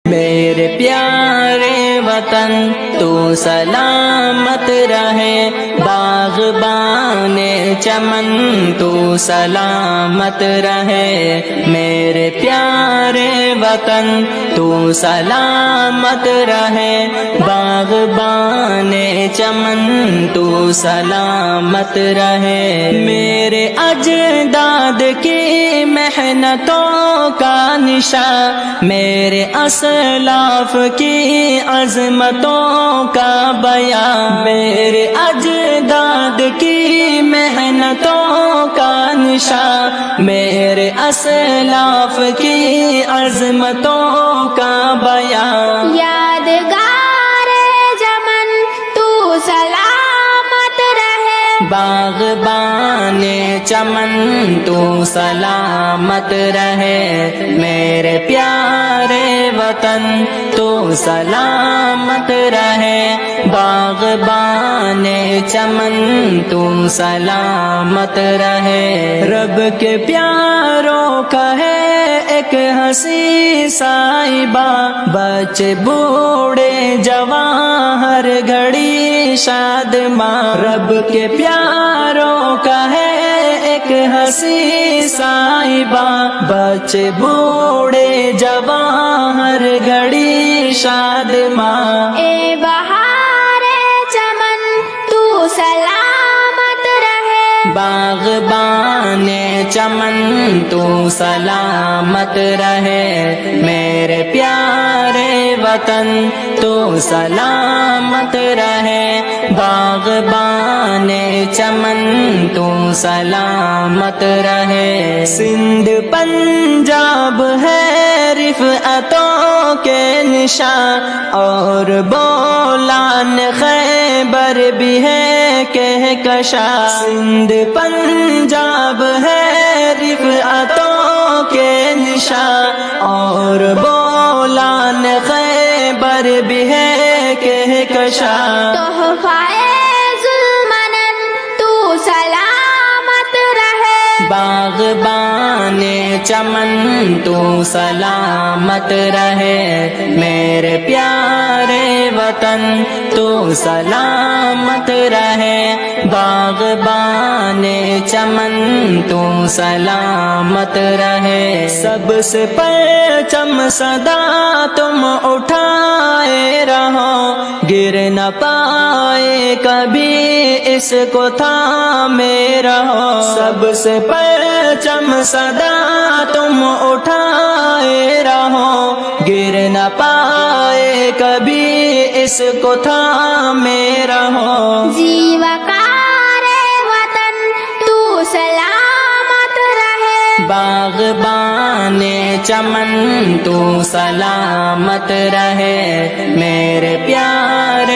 میرے پیارے وطن تو سلامت رہے، باغبان چمن تو سلامت رہے، میرے پیارے وطن تو سلامت رہے، باغبان چمن تو سلامت رہے، میرے اجداد کی محنتوں کا نشان، میرے اسلاف کی عظمتوں کا بیان، میرے اجداد کی محنتوں کا نشان، میرے اسلاف کی عظمتوں کا بیان، یادگار چمن تو سلامت رہے، باغبان چمن تو سلامت رہے، میرے پیارے وطن تو سلامت رہے، باغبان چمن تو سلامت رہے، رب کے پیاروں کا ہے ایک ہنسی صاحبہ، بچے بوڑھے جوان ہر گھڑی شاد ماں، رب کے پیاروں کا ہے ایک ہنسی صاحبہ، بچے بوڑھے جوان ہر گھڑی شاد ماں، اے بہار چمن تو سلامت رہے، باغبان چمن تو سلامت رہے، میرے پیارے وطن تو سلامت رہے، باغبان چمن تو سلامت رہے، سندھ پنجاب ہے رفعتوں کے نشان، اور بولان خیبر بھی ہے کہکشاں، سندھ پنجاب ہے رفعتوں کے نشان، اور بولان خیبر بھی ہے کہکشاں، تحفہ ذوالمنن تو سلامت رہے، باغبان چمن تو سلامت رہے، میرے پیارے وطن تو سلامت رہے، باغبان چمن تو سلامت رہے، سب سے پرچم صدا تم اٹھائے رہو، گر نہ پائے کبھی اس کو تھامے رہو، سب سے پرچم صدا تم اٹھائے رہو، گر نہ پائے کبھی اس کو تھامے رہو، زیوکار وطن تو سلامت رہے، باغبان چمن تو سلامت رہے، میرے پیارے